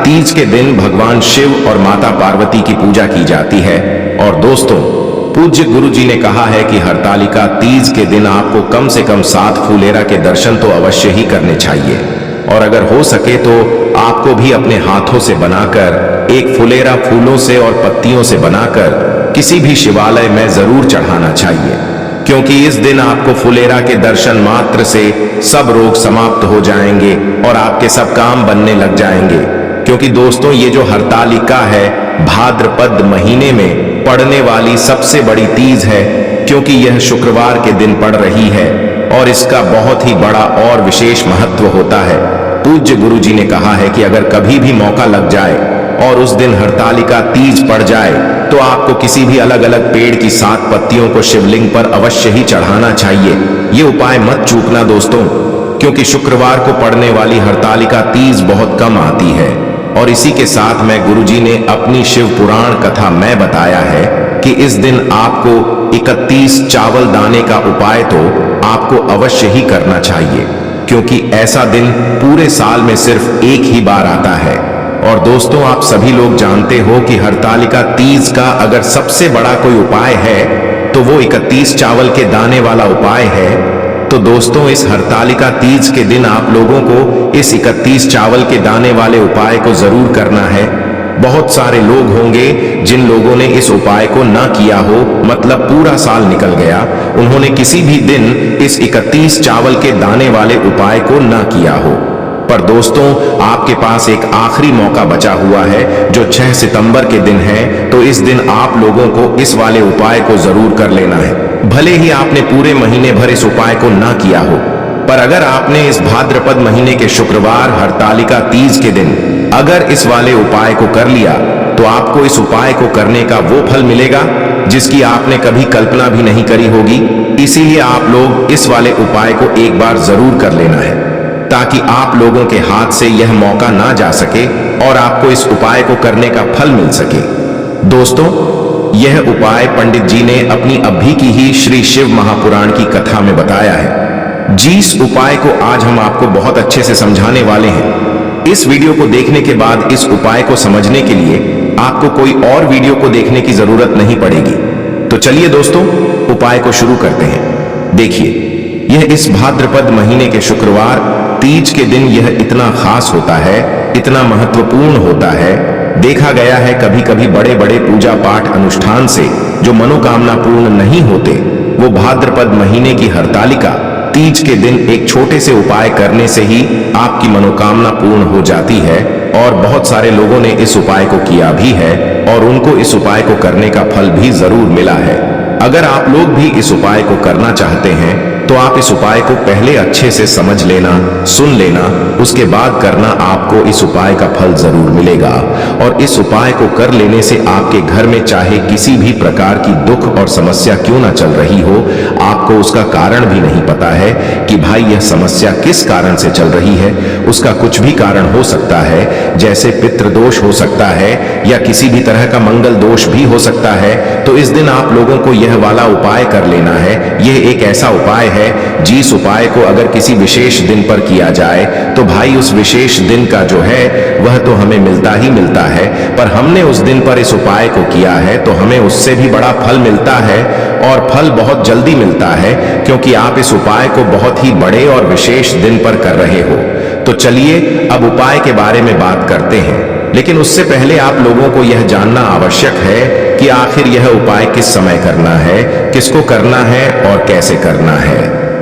तीज के दिन भगवान शिव और माता पार्वती की पूजा की जाती है। और दोस्तों, पूज्य गुरु जी ने कहा है कि हरतालिका तीज के दिन आपको कम से कम 7 फुलेरा के दर्शन तो अवश्य ही करने चाहिए। और अगर हो सके तो आपको भी अपने हाथों से बनाकर एक फुलेरा फूलों से और पत्तियों से बनाकर किसी भी शिवालय में जरूर चढ़ाना चाहिए, क्योंकि इस दिन आपको फुलेरा के दर्शन मात्र से सब रोग समाप्त हो जाएंगे और आपके सब काम बनने लग जाएंगे। क्योंकि दोस्तों, ये जो हरतालिका है भाद्रपद महीने में पड़ने वाली सबसे बड़ी तीज है, क्योंकि यह शुक्रवार के दिन पड़ रही है और इसका बहुत ही बड़ा और विशेष महत्व होता है। पूज्य गुरु जी ने कहा है कि अगर कभी भी मौका लग जाए और उस दिन हरतालिका तीज पड़ जाए तो आपको किसी भी अलग अलग पेड़ की 7 पत्तियों को शिवलिंग पर अवश्य ही चढ़ाना चाहिए। ये उपाय मत चूकना दोस्तों, क्योंकि शुक्रवार को पड़ने वाली हरतालिका तीज बहुत कम आती है। और इसी के साथ में गुरुजी ने अपनी शिव पुराण कथा में बताया है कि इस दिन आपको 31 चावल दाने का उपाय तो आपको अवश्य ही करना चाहिए, क्योंकि ऐसा दिन पूरे साल में सिर्फ एक ही बार आता है। और दोस्तों, आप सभी लोग जानते हो कि हरतालिका तीज का अगर सबसे बड़ा कोई उपाय है तो वो 31 चावल के दाने वाला उपाय है। तो दोस्तों, इस हरतालिका तीज के दिन आप लोगों को इस 31 चावल के दाने वाले उपाय को जरूर करना है। बहुत सारे लोग होंगे जिन लोगों ने इस उपाय को ना किया हो, मतलब पूरा साल निकल गया, उन्होंने किसी भी दिन इस 31 चावल के दाने वाले उपाय को ना किया हो। पर दोस्तों, आपके पास एक आखिरी मौका बचा हुआ है जो 6 सितंबर के दिन है। तो इस दिन आप लोगों को इस वाले उपाय को जरूर कर लेना है। भले ही आपने पूरे महीने भर इस उपाय को ना किया हो, पर अगर आपने इस भाद्रपद महीने के शुक्रवार हरतालिका तीज के दिन अगर इस वाले उपाय को कर लिया तो आपको इस उपाय को करने का वो फल मिलेगा जिसकी आपने कभी कल्पना भी नहीं करी होगी। इसीलिए आप लोग इस वाले उपाय को एक बार जरूर कर लेना है, ताकि आप लोगों के हाथ से यह मौका ना जा सके और आपको इस उपाय को करने का फल मिल सके। दोस्तों, यह उपाय पंडित जी ने अपनी अभी की ही श्री शिव महापुराण की कथा में बताया है। जिस उपाय को आज हम आपको बहुत अच्छे से समझाने वाले हैं, इस वीडियो को देखने के बाद इस उपाय को समझने के लिए आपको कोई और वीडियो को देखने की जरूरत नहीं पड़ेगी। तो चलिए दोस्तों, उपाय को शुरू करते हैं। देखिए, यह इस भाद्रपद महीने के शुक्रवार तीज के दिन यह इतना खास होता है, इतना महत्वपूर्ण होता है। देखा गया है कभी कभी बड़े बड़े पूजा पाठ अनुष्ठान से जो मनोकामना पूर्ण नहीं होते, वो भाद्रपद महीने की हरतालिका तीज के दिन एक छोटे से उपाय करने से ही आपकी मनोकामना पूर्ण हो जाती है। और बहुत सारे लोगों ने इस उपाय को किया भी है और उनको इस उपाय को करने का फल भी जरूर मिला है। अगर आप लोग भी इस उपाय को करना चाहते हैं तो आप इस उपाय को पहले अच्छे से समझ लेना, सुन लेना, उसके बाद करना, आपको इस उपाय का फल जरूर मिलेगा। और इस उपाय को कर लेने से आपके घर में चाहे किसी भी प्रकार की दुख और समस्या क्यों ना चल रही हो, आपको उसका कारण भी नहीं पता है कि भाई यह समस्या किस कारण से चल रही है। उसका कुछ भी कारण हो सकता है, जैसे पितृदोष हो सकता है या किसी भी तरह का मंगल दोष भी हो सकता है। तो इस दिन आप लोगों को यह वाला उपाय कर लेना है। यह एक ऐसा उपाय है जिस उपाय को अगर किसी विशेष दिन पर किया जाए तो भाई उस विशेष दिन का जो है वह तो हमें मिलता ही मिलता है, पर हमने उस दिन पर इस उपाय को किया है तो हमें उससे भी बड़ा फल मिलता है और फल बहुत जल्दी मिलता है, क्योंकि आप इस उपाय को बहुत ही बड़े और विशेष दिन पर कर रहे हो। तो चलिए अब उपाय के बारे में बात करते हैं, लेकिन उससे पहले आप लोगों को यह जानना आवश्यक है कि आखिर यह उपाय किस समय करना है, किसको करना है और कैसे करना है।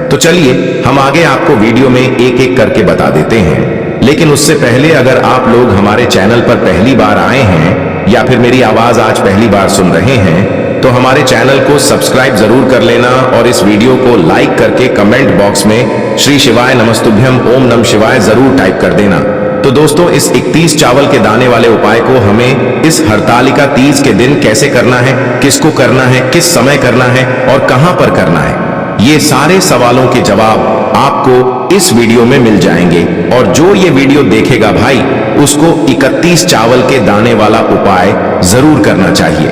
तो चलिए हम आगे आपको वीडियो में एक एक करके बता देते हैं। लेकिन उससे पहले अगर आप लोग हमारे चैनल पर पहली बार आए हैं या फिर मेरी आवाज आज पहली बार सुन रहे हैं तो हमारे चैनल को सब्सक्राइब जरूर कर लेना और इस वीडियो को लाइक करके कमेंट बॉक्स में श्री शिवाय नमस्तुभ्यम ओम नमः शिवाय जरूर टाइप कर देना। तो दोस्तों, इस 31 चावल के दाने वाले उपाय को हमें इस हरतालिका तीज के दिन कैसे करना है, किसको करना है, किस समय करना है और कहां पर करना है, ये सारे सवालों के जवाब आपको इस वीडियो में मिल जाएंगे। और जो ये वीडियो देखेगा भाई, उसको 31 चावल के दाने वाला उपाय जरूर करना चाहिए,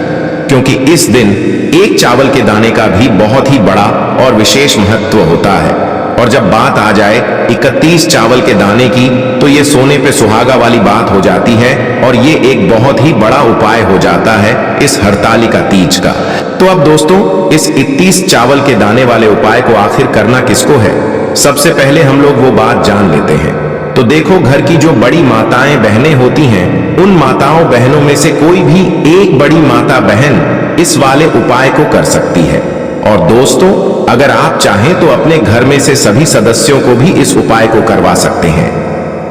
क्योंकि इस दिन एक चावल के दाने का भी बहुत ही बड़ा और विशेष महत्व होता है। और जब बात आ जाए 31 चावल के दाने की, तो ये सोने पे सुहागा वाली बात हो जाती है और ये एक बहुत ही बड़ा उपाय हो जाता है इस हरतालिका तीज का। तो अब दोस्तों, इस 31 चावल के दाने वाले उपाय को आखिर करना किसको है? सबसे पहले हम लोग वो बात जान लेते हैं। तो देखो, घर की जो बड़ी माताएं बहनें होती हैं, उन माताओं बहनों में से कोई भी एक बड़ी माता बहन इस वाले उपाय को कर सकती है। और दोस्तों, अगर आप चाहें तो अपने घर में से सभी सदस्यों को भी इस उपाय को करवा सकते हैं।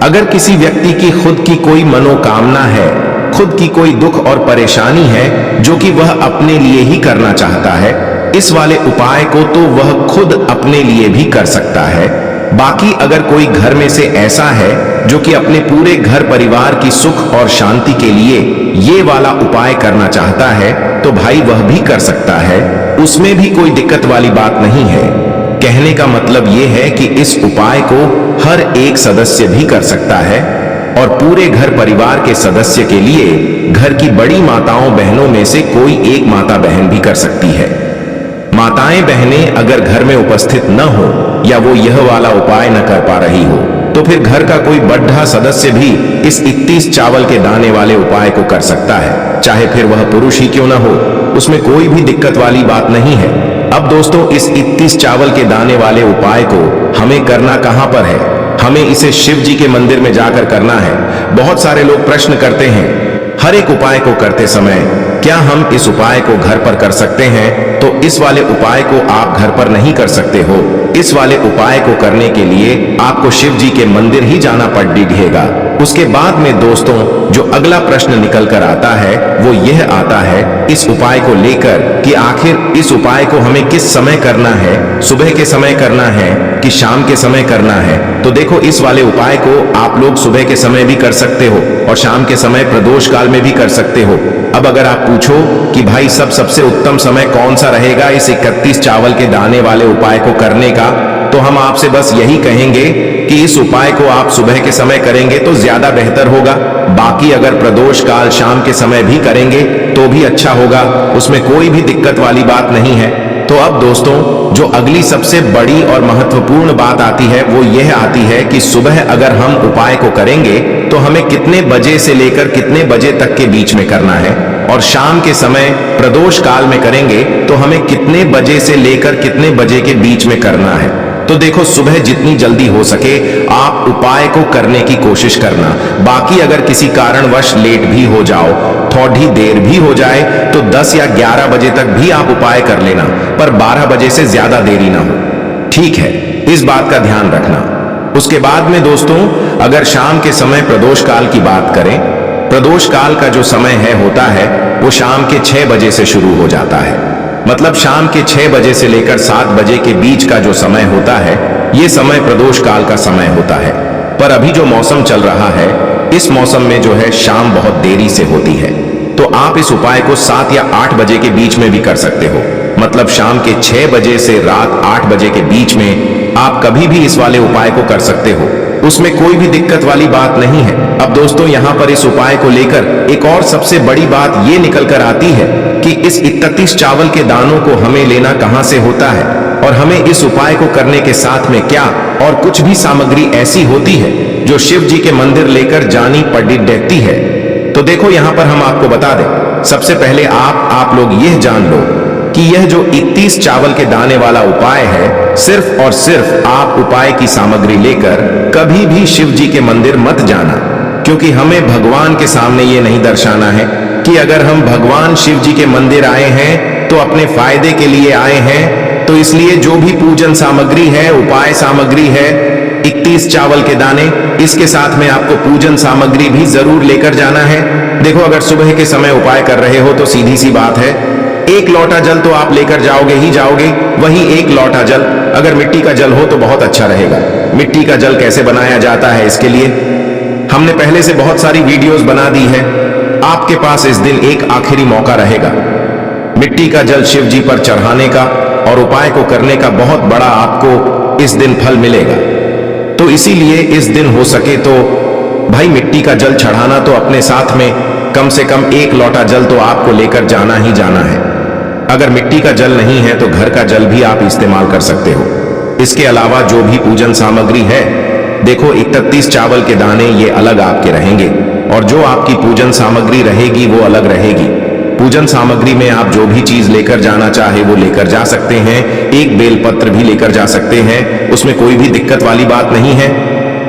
अगर किसी व्यक्ति की खुद की कोई मनोकामना है, खुद की कोई दुख और परेशानी है जो कि वह अपने लिए ही करना चाहता है, इस वाले उपाय को तो वह खुद अपने लिए भी कर सकता है। बाकी अगर कोई घर में से ऐसा है जो कि अपने पूरे घर परिवार की सुख और शांति के लिए ये वाला उपाय करना चाहता है, तो भाई वह भी कर सकता है, उसमें भी कोई दिक्कत वाली बात नहीं है। कहने का मतलब ये है कि इस उपाय को हर एक सदस्य भी कर सकता है और पूरे घर परिवार के सदस्य के लिए घर की बड़ी माताओं बहनों में से कोई एक माता बहन भी कर सकती है। माताएं बहनें अगर घर में उपस्थित न हो या वो यह वाला उपाय न कर पा रही हो, तो फिर घर का कोई बड़ा सदस्य भी इस 31 चावल के दाने वाले उपाय को कर सकता है, चाहे फिर वह पुरुष ही क्यों ना हो, उसमें कोई भी दिक्कत वाली बात नहीं है। अब दोस्तों, इस 31 चावल के दाने वाले उपाय को हमें करना कहां पर है? हमें इसे शिव जी के मंदिर में जाकर करना है। बहुत सारे लोग प्रश्न करते हैं, हर एक उपाय को करते समय क्या हम इस उपाय को घर पर कर सकते हैं? तो इस वाले उपाय को आप घर पर नहीं कर सकते हो। इस वाले उपाय को करने के लिए आपको शिव जी के मंदिर ही जाना पड़ेगा। उसके बाद में दोस्तों, जो अगला प्रश्न निकल कर आता है वो यह आता है इस उपाय को लेकर कि आखिर इस उपाय को हमें किस समय करना है, सुबह के समय करना है कि शाम के समय करना है? तो देखो, इस वाले उपाय को आप लोग सुबह के समय भी कर सकते हो और शाम के समय प्रदोष काल में भी कर सकते हो। अब अगर आप पूछो कि भाई सबसे उत्तम समय कौन सा रहेगा इस 31 चावल के दाने वाले उपाय को करने का, तो हम आपसे बस यही कहेंगे कि इस उपाय को आप सुबह के समय करेंगे तो ज्यादा बेहतर होगा। बाकी अगर प्रदोष काल शाम के समय भी करेंगे तो भी अच्छा होगा, उसमें कोई भी दिक्कत वाली बात नहीं है। तो अब दोस्तों, जो अगली सबसे बड़ी और महत्वपूर्ण बात आती है वो यह आती है कि सुबह अगर हम उपाय को करेंगे तो हमें कितने बजे से लेकर कितने बजे तक के बीच में करना है, और शाम के समय प्रदोष काल में करेंगे तो हमें कितने बजे से लेकर कितने बजे के बीच में करना है। तो देखो, सुबह जितनी जल्दी हो सके आप उपाय को करने की कोशिश करना। बाकी अगर किसी कारणवश लेट भी हो जाओ, थोड़ी देर भी हो जाए, तो 10 या 11 बजे तक भी आप उपाय कर लेना, पर 12 बजे से ज्यादा देरी ना हो। ठीक है, इस बात का ध्यान रखना। उसके बाद में दोस्तों, अगर शाम के समय प्रदोष काल की बात करें, प्रदोष काल का जो समय होता है वो शाम के 6 बजे से शुरू हो जाता है। मतलब शाम के 6 बजे से लेकर 7 बजे के बीच का जो समय होता है, ये समय प्रदोष काल का समय होता है। पर अभी जो मौसम चल रहा है, इस मौसम में जो है शाम बहुत देरी से होती है, तो आप इस उपाय को 7 या 8 बजे के बीच में भी कर सकते हो। मतलब शाम के 6 बजे से रात 8 बजे के बीच में आप कभी भी इस वाले उपाय को कर सकते हो, उसमें कोई भी दिक्कत वाली बात नहीं है। अब दोस्तों, यहाँ पर इस उपाय को लेकर एक और सबसे बड़ी बात ये निकल कर आती है कि इस 31 चावल के दानों को हमें लेना कहाँ से होता है, और हमें इस उपाय को करने के साथ में क्या और कुछ भी सामग्री ऐसी होती है जो शिव जी के मंदिर लेकर जानी पड़ती है। तो देखो, यहाँ पर हम आपको बता दें, सबसे पहले आप लोग यह जान लो कि यह जो 31 चावल के दाने वाला उपाय है, सिर्फ और सिर्फ आप उपाय की सामग्री लेकर कभी भी शिव जी के मंदिर मत जाना, क्योंकि हमें भगवान के सामने ये नहीं दर्शाना है कि अगर हम भगवान शिव जी के मंदिर आए हैं तो अपने फायदे के लिए आए हैं। तो इसलिए जो भी पूजन सामग्री है, उपाय सामग्री है, 31 चावल के दाने, इसके साथ में आपको पूजन सामग्री भी जरूर लेकर जाना है। देखो, अगर सुबह के समय उपाय कर रहे हो तो सीधी सी बात है, 1 लोटा जल तो आप लेकर जाओगे ही जाओगे। वही 1 लोटा जल अगर मिट्टी का जल हो तो बहुत अच्छा रहेगा। मिट्टी का जल कैसे बनाया जाता है, इसके लिए हमने पहले से बहुत सारी वीडियोस बना दी है। आपके पास इस दिन एक आखिरी मौका रहेगा मिट्टी का जल शिव जी पर चढ़ाने का, और उपाय को करने का बहुत बड़ा आपको इस दिन फल मिलेगा। तो इसीलिए इस दिन हो सके तो भाई मिट्टी का जल चढ़ाना तो अपने साथ में कम से कम 1 लोटा जल तो आपको लेकर जाना ही जाना है। अगर मिट्टी का जल नहीं है तो घर का जल भी आप इस्तेमाल कर सकते हो। इसके अलावा जो भी पूजन सामग्री है, देखो 31 चावल के दाने ये अलग आपके रहेंगे और जो आपकी पूजन सामग्री रहेगी वो अलग रहेगी। पूजन सामग्री में आप जो भी चीज लेकर जाना चाहे वो लेकर जा सकते हैं। एक बेलपत्र भी लेकर जा सकते हैं, उसमें कोई भी दिक्कत वाली बात नहीं है।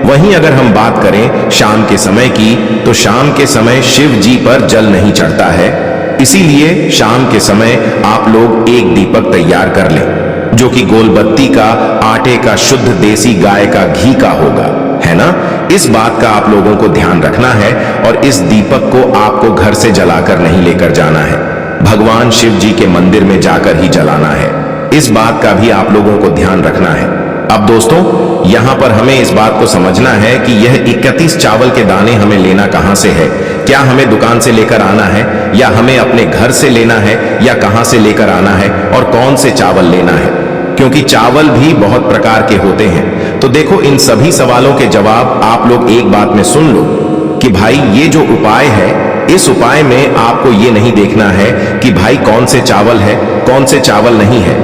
वहीं अगर हम बात करें शाम के समय की, तो शाम के समय शिव जी पर जल नहीं चढ़ता है, इसीलिए शाम के समय आप लोग एक दीपक तैयार कर लें जो कि गोलबत्ती का, आटे का, शुद्ध देसी गाय का घी का होगा, है ना। इस बात का आप लोगों को ध्यान रखना है और इस दीपक को आपको घर से जलाकर नहीं लेकर जाना है, भगवान शिव जी के मंदिर में जाकर ही जलाना है। इस बात का भी आप लोगों को ध्यान रखना है। अब दोस्तों, यहां पर हमें इस बात को समझना है कि यह 31 चावल के दाने हमें लेना कहां से है। क्या हमें दुकान से लेकर आना है या हमें अपने घर से लेना है या कहां से लेकर आना है और कौन से चावल लेना है, क्योंकि चावल भी बहुत प्रकार के होते हैं। तो देखो, इन सभी सवालों के जवाब आप लोग एक बात में सुन लो कि भाई ये जो उपाय है, इस उपाय में आपको ये नहीं देखना है कि भाई कौन से चावल है कौन से चावल नहीं है।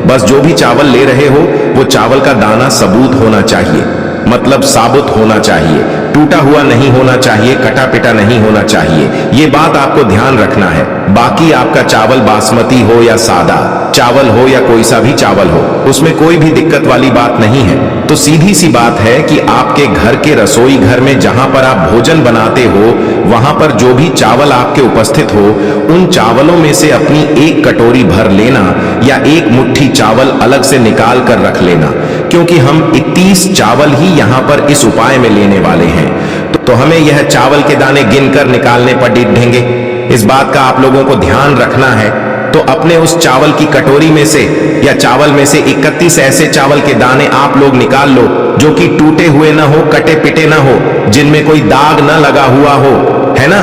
बस जो भी चावल ले रहे हो वो चावल का दाना सबूत होना चाहिए, मतलब साबुत होना चाहिए, टूटा हुआ नहीं होना चाहिए, कटा पिटा नहीं होना चाहिए। ये बात आपको ध्यान रखना है। बाकी आपका चावल बासमती हो या सादा चावल हो या कोई सा भी चावल हो, उसमें कोई भी दिक्कत वाली बात नहीं है। तो सीधी सी बात है कि आपके घर के रसोई घर में जहां पर आप भोजन बनाते हो, वहां पर जो भी चावल आपके उपस्थित हो, उन चावलों में से अपनी एक कटोरी भर लेना या एक मुट्ठी चावल अलग से निकाल कर रख लेना, क्योंकि हम 31 चावल ही यहाँ पर इस उपाय में लेने वाले हैं। तो हमें यह चावल के दाने गिनकर निकालने पर डीढेंगे। इस बात का आप लोगों को ध्यान रखना है। तो अपने उस चावल की कटोरी में से या चावल में से 31 ऐसे चावल के दाने आप लोग निकाल लो जो कि टूटे हुए ना हो, कटे पिटे ना हो, जिनमें कोई दाग ना लगा हुआ हो, है ना।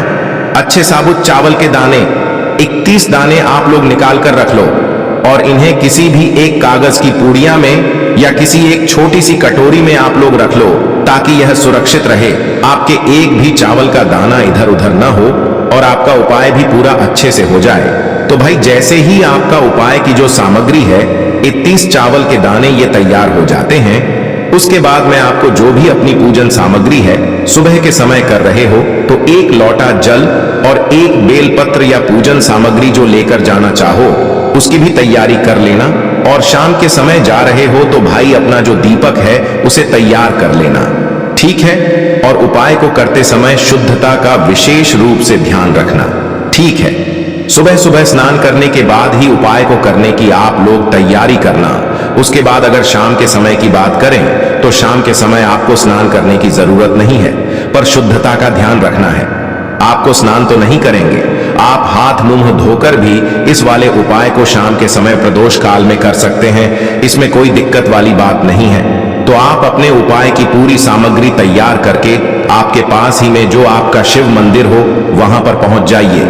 अच्छे साबुत चावल के दाने 31 दाने आप लोग निकाल कर रख लो और इन्हें किसी भी एक कागज की पूड़िया में या किसी एक छोटी सी कटोरी में आप लोग रख लो, ताकि यह सुरक्षित रहे, आपके एक भी चावल का दाना इधर उधर ना हो और आपका उपाय भी पूरा अच्छे से हो जाए। तो भाई जैसे ही आपका उपाय की जो सामग्री है, 31 चावल के दाने ये तैयार हो जाते हैं, उसके बाद में आपको जो भी अपनी पूजन सामग्री है सुबह के समय कर रहे हो, तो एक लोटा जल और एक बेलपत्र या पूजन सामग्री जो लेकर जाना चाहो उसकी भी तैयारी कर लेना। और शाम के समय जा रहे हो तो भाई अपना जो दीपक है उसे तैयार कर लेना, ठीक है। और उपाय को करते समय शुद्धता का विशेष रूप से ध्यान रखना, ठीक है। सुबह सुबह स्नान करने के बाद ही उपाय को करने की आप लोग तैयारी करना। उसके बाद अगर शाम के समय की बात करें तो शाम के समय आपको स्नान करने की जरूरत नहीं है, पर शुद्धता का ध्यान रखना है। आपको स्नान तो नहीं करेंगे, आप हाथ मुंह धोकर भी इस वाले उपाय को शाम के समय प्रदोष काल में कर सकते हैं, इसमें कोई दिक्कत वाली बात नहीं है। तो आप अपने उपाय की पूरी सामग्री तैयार करके आपके पास ही में जो आपका शिव मंदिर हो वहां पर पहुंच जाइए।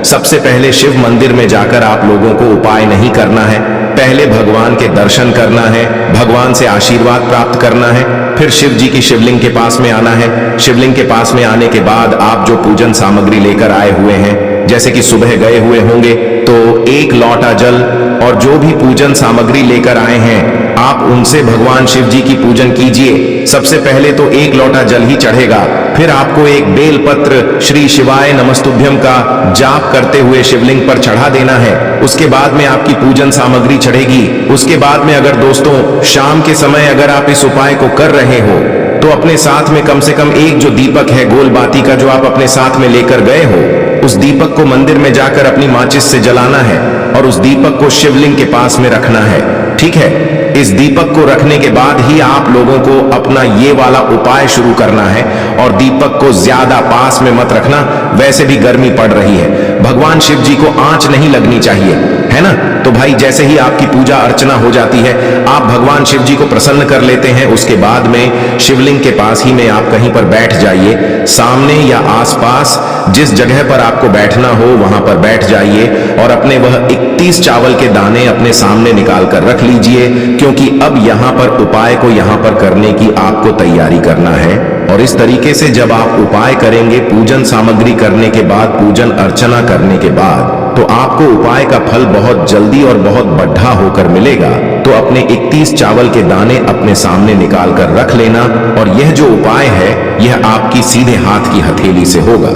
सबसे पहले शिव मंदिर में जाकर आप लोगों को उपाय नहीं करना है, पहले भगवान के दर्शन करना है, भगवान से आशीर्वाद प्राप्त करना है, फिर शिव जी की शिवलिंग के पास में आना है। शिवलिंग के पास में आने के बाद आप जो पूजन सामग्री लेकर आए हुए हैं, जैसे कि सुबह गए हुए होंगे तो एक लोटा जल और जो भी पूजन सामग्री लेकर आए हैं आप उनसे भगवान शिव जी की पूजन कीजिए। सबसे पहले तो एक लोटा जल ही चढ़ेगा, फिर आपको एक बेलपत्र श्री शिवाय नमस्तुभ्यम का जाप करते हुए शिवलिंग पर चढ़ा देना है। उसके बाद में आपकी पूजन सामग्री चढ़ेगी। उसके बाद में अगर दोस्तों शाम के समय अगर आप इस उपाय को कर रहे हो तो अपने साथ में कम से कम एक जो दीपक है गोल बाती का जो आप अपने साथ में लेकर गए हो, उस दीपक को मंदिर में जाकर अपनी माचिस से जलाना है और उस दीपक को शिवलिंग के पास में रखना है, ठीक है। इस दीपक को रखने के बाद ही आप लोगों को अपना ये वाला उपाय शुरू करना है और दीपक को ज्यादा पास में मत रखना, वैसे भी गर्मी पड़ रही है, भगवान शिव जी को आंच नहीं लगनी चाहिए, है ना। तो भाई जैसे ही आपकी पूजा अर्चना हो जाती है आप भगवान शिव जी को प्रसन्न कर लेते हैं। उसके बाद में शिवलिंग के पास ही में आप कहीं पर बैठ जाइए, सामने या आसपास जिस जगह पर आपको बैठना हो वहां पर बैठ जाइए और अपने वह 31 चावल के दाने अपने सामने निकाल कर रख लीजिए, क्योंकि अब यहाँ पर उपाय को यहाँ पर करने की आपको तैयारी करना है। और इस तरीके से जब आप उपाय करेंगे, पूजन सामग्री करने के बाद, पूजन अर्चना करने के बाद, तो आपको उपाय का फल बहुत जल्दी और बहुत बढ़ा होकर मिलेगा। तो अपने 31 चावल के दाने अपने सामने निकाल कर रख लेना, और यह जो उपाय है यह आपकी सीधे हाथ की हथेली से होगा,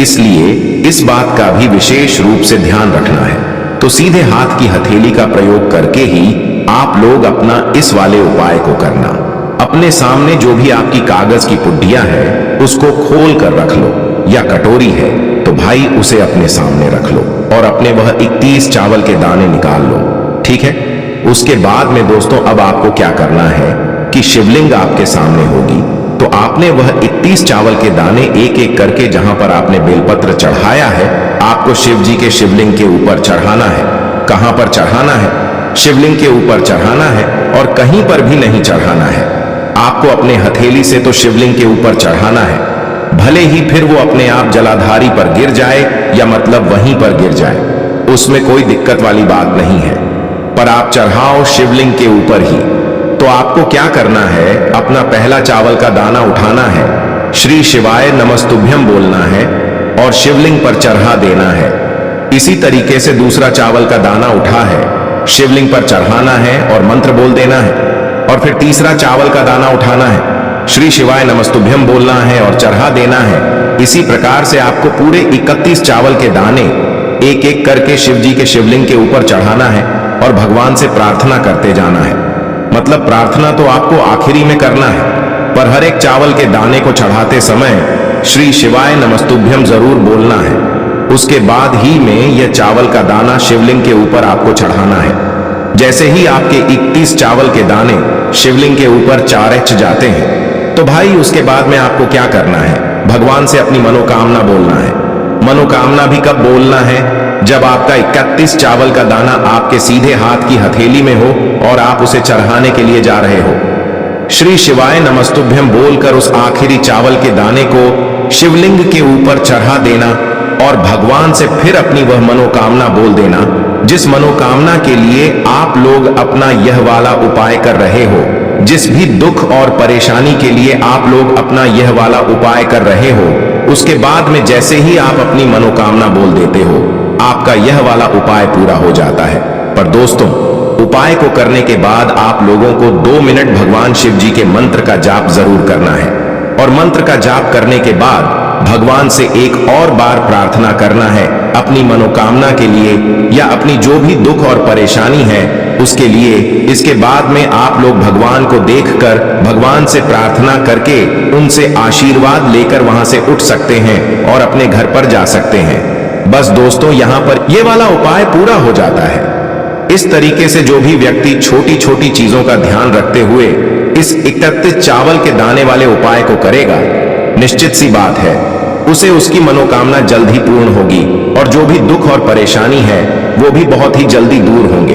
इसलिए इस बात का भी विशेष रूप से ध्यान रखना है। तो सीधे हाथ की हथेली का प्रयोग करके ही आप लोग अपना इस वाले उपाय को करना। अपने सामने जो भी आपकी कागज की पुड्डियां है उसको खोल कर रख लो, या कटोरी है तो भाई उसे अपने सामने रख लो और अपने वह 31 चावल के दाने निकाल लो, ठीक है। उसके बाद में दोस्तों अब आपको क्या करना है कि शिवलिंग आपके सामने होगी, तो आपने वह 31 चावल के दाने एक एक करके जहां पर आपने बेलपत्र चढ़ाया है आपको शिव जी के शिवलिंग के ऊपर चढ़ाना है। कहां पर चढ़ाना है? शिवलिंग के ऊपर चढ़ाना है, और कहीं पर भी नहीं चढ़ाना है। आपको अपने हथेली से तो शिवलिंग के ऊपर चढ़ाना है, भले ही फिर वो अपने आप जलाधारी पर गिर जाए या मतलब वहीं पर गिर जाए, उसमें कोई दिक्कत वाली बात नहीं है, पर आप चढ़ाओ शिवलिंग के ऊपर ही। तो आपको क्या करना है, अपना पहला चावल का दाना उठाना है, श्री शिवाय नमस्तुभ्यम बोलना है और शिवलिंग पर चढ़ा देना है। इसी तरीके से दूसरा चावल का दाना उठा है, शिवलिंग पर चढ़ाना है और मंत्र बोल देना है, और फिर तीसरा चावल का दाना उठाना है, श्री शिवाय नमस्तुभ्यम बोलना है और चढ़ा देना है। इसी प्रकार से आपको पूरे 31 चावल के दाने एक एक करके शिव जी के शिवलिंग के ऊपर चढ़ाना है और भगवान से प्रार्थना करते जाना है। मतलब प्रार्थना तो आपको आखिरी में करना है, पर हर एक चावल के दाने को चढ़ाते समय श्री शिवाय नमस्तुभ्यम जरूर बोलना है। उसके बाद ही में यह चावल का दाना शिवलिंग के ऊपर आपको चढ़ाना है। जैसे ही आपके 31 चावल के दाने शिवलिंग के ऊपर चारच जाते हैं, तो भाई उसके बाद में आपको क्या करना है, भगवान से अपनी मनोकामना बोलना है। मनोकामना भी कब बोलना है? जब आपका 31 चावल का दाना आपके सीधे हाथ की हथेली में हो और आप उसे चढ़ाने के लिए जा रहे हो। श्री शिवाय नमस्तुभ्यम बोलकर उस आखिरी चावल के दाने को शिवलिंग के ऊपर चढ़ा देना और भगवान से फिर अपनी वह मनोकामना बोल देना, जिस मनोकामना के लिए आप लोग अपना यह वाला उपाय कर रहे हो। जिस भी दुख और परेशानी के लिए आप लोग अपना यह वाला उपाय कर रहे हो, उसके बाद में जैसे ही आप अपनी मनोकामना बोल देते हो, आपका यह वाला उपाय पूरा हो जाता है। पर दोस्तों, उपाय को करने के बाद आप लोगों को 2 मिनट भगवान शिव जी के मंत्र का जाप जरूर करना है, और मंत्र का जाप करने के बाद भगवान से एक और बार प्रार्थना करना है अपनी मनोकामना के लिए या अपनी जो भी दुख और परेशानी है उसके लिए। इसके बाद में आप लोग भगवान को देखकर भगवान से प्रार्थना करके उनसे आशीर्वाद लेकर वहां से उठ सकते हैं और अपने घर पर जा सकते हैं। बस दोस्तों, यहाँ पर यह वाला उपाय पूरा हो जाता है। इस तरीके से जो भी व्यक्ति छोटी छोटी चीजों का ध्यान रखते हुए इस 31 चावल के दाने वाले उपाय को करेगा, निश्चित सी बात है उसे उसकी मनोकामना जल्द ही पूर्ण होगी, और जो भी दुख और परेशानी है वो भी बहुत ही जल्दी दूर होंगे।